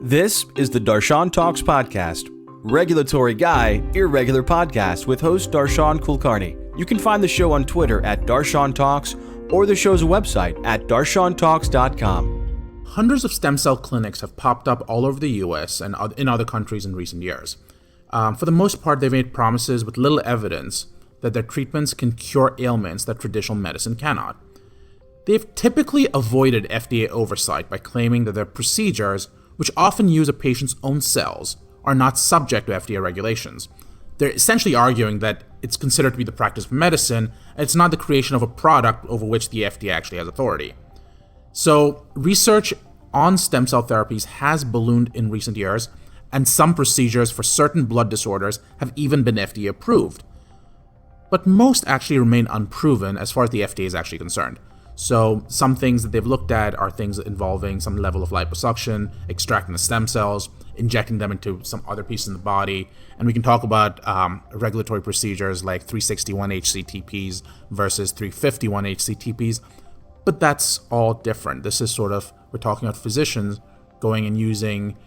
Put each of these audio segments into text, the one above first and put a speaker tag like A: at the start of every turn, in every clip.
A: This is the Darshan Talks podcast. Regulatory guy, irregular podcast with host Darshan Kulkarni. You can find the show on Twitter at Darshan Talks or the show's website at darshantalks.com.
B: Hundreds of stem cell clinics have popped up all over the US and in other countries in recent years. For the most part, they've made promises with little evidence that their treatments can cure ailments that traditional medicine cannot. They've typically avoided FDA oversight by claiming that their procedures, which often use a patient's own cells, are not subject to FDA regulations. They're essentially arguing that it's considered to be the practice of medicine, and it's not the creation of a product over which the FDA actually has authority. So, research on stem cell therapies has ballooned in recent years, and some procedures for certain blood disorders have even been FDA approved. But most actually remain unproven as far as the FDA is actually concerned. So some things that they've looked at are things involving some level of liposuction, extracting the stem cells, injecting them into some other piece in the body. And we can talk about regulatory procedures like 361 HCTPs versus 351 HCTPs. But that's all different. This is sort of, we're talking about physicians going and using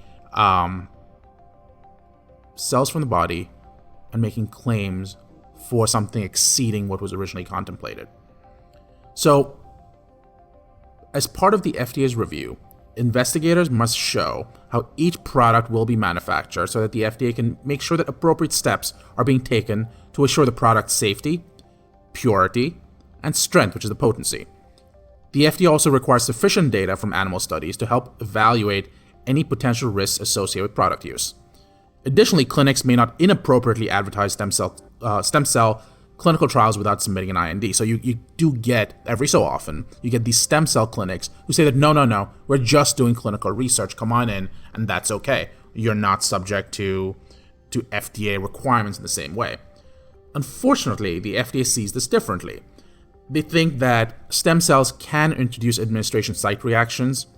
B: cells from the body and making claims for something exceeding what was originally contemplated. So, as part of the FDA's review, investigators must show how each product will be manufactured so that the FDA can make sure that appropriate steps are being taken to assure the product's safety, purity, and strength, which is the potency. The FDA also requires sufficient data from animal studies to help evaluate any potential risks associated with product use. Additionally, clinics may not inappropriately advertise stem cell clinical trials without submitting an IND. So you do get, every so often, you get these stem cell clinics who say that, no, we're just doing clinical research, come on in, and that's okay. You're not subject to FDA requirements in the same way. Unfortunately, the FDA sees this differently. They think that stem cells can introduce administration site reactions.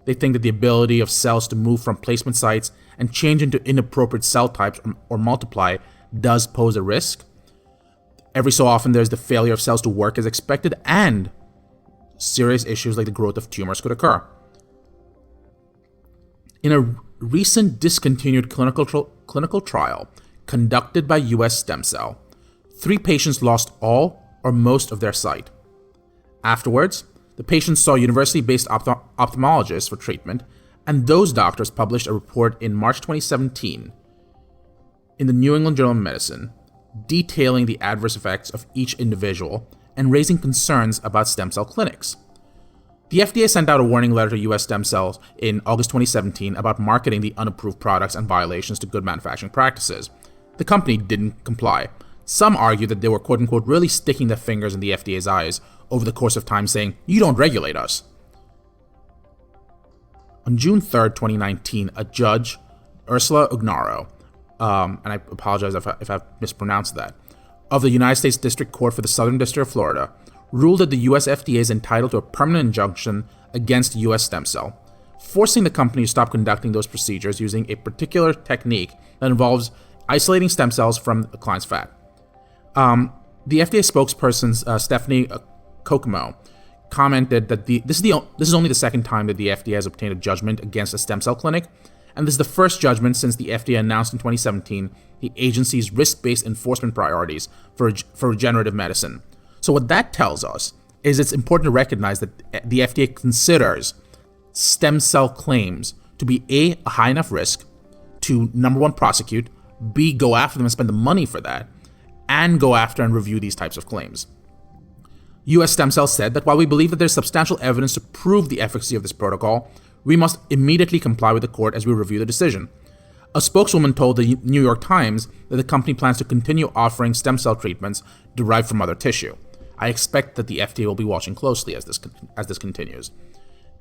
B: They think that the ability of cells to move from placement sites and change into inappropriate cell types or multiply does pose a risk. Every so often, there's the failure of cells to work as expected, and serious issues like the growth of tumors could occur. In a recent discontinued clinical trial conducted by US Stem Cell, 3 patients lost all or most of their sight. Afterwards, the patients saw university-based ophthalmologists for treatment, and those doctors published a report in March 2017 in the New England Journal of Medicine detailing the adverse effects of each individual and raising concerns about stem cell clinics. The FDA sent out a warning letter to US Stem Cells in August 2017 about marketing the unapproved products and violations to good manufacturing practices. The company didn't comply. Some argue that they were quote-unquote really sticking their fingers in the FDA's eyes over the course of time, saying, "You don't regulate us." On June 3rd, 2019, a judge, Ursula Ugnaro, and I apologize if I've mispronounced that, of the United States District Court for the Southern District of Florida, ruled that the US FDA is entitled to a permanent injunction against US Stem Cell, forcing the company to stop conducting those procedures using a particular technique that involves isolating stem cells from a client's fat. The FDA spokesperson, Stephanie Kokomo, commented that this is only the second time that the FDA has obtained a judgment against a stem cell clinic, and this is the first judgment since the FDA announced in 2017 the agency's risk-based enforcement priorities for regenerative medicine. So what that tells us is it's important to recognize that the FDA considers stem cell claims to be A, high enough risk to, number one, prosecute, B, go after them and spend the money for that, and go after and review these types of claims. US Stem Cell said that while we believe that there's substantial evidence to prove the efficacy of this protocol, we must immediately comply with the court as we review the decision. A spokeswoman told the New York Times that the company plans to continue offering stem cell treatments derived from other tissue. I expect that the FDA will be watching closely as this continues.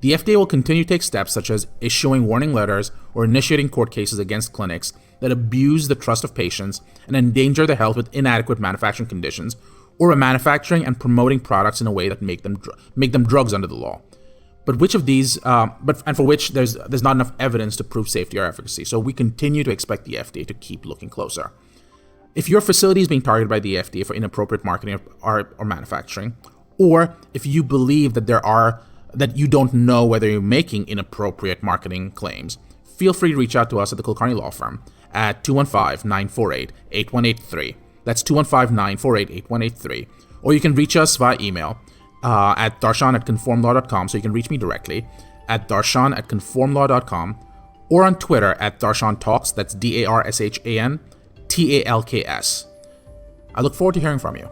B: The FDA will continue to take steps such as issuing warning letters or initiating court cases against clinics that abuse the trust of patients and endanger their health with inadequate manufacturing conditions, or manufacturing and promoting products in a way that make them drugs under the law. But which of these, and for which there's not enough evidence to prove safety or efficacy. So we continue to expect the FDA to keep looking closer. If your facility is being targeted by the FDA for inappropriate marketing or manufacturing, or if you believe that there are that you don't know whether you're making inappropriate marketing claims, feel free to reach out to us at the Kulkarni Law Firm at 215-948-8183. That's 215-948-8183. Or you can reach us via email at darshan@conformlaw.com, so you can reach me directly at darshan@conformlaw.com, or on Twitter at Darshan Talks, that's DARSHAN TALKS. I look forward to hearing from you.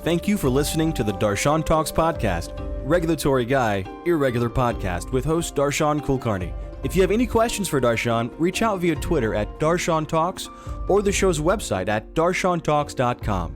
A: Thank you for listening to the Darshan Talks podcast, regulatory guy, irregular podcast with host Darshan Kulkarni. If you have any questions for Darshan, reach out via Twitter at Darshan Talks or the show's website at darshantalks.com.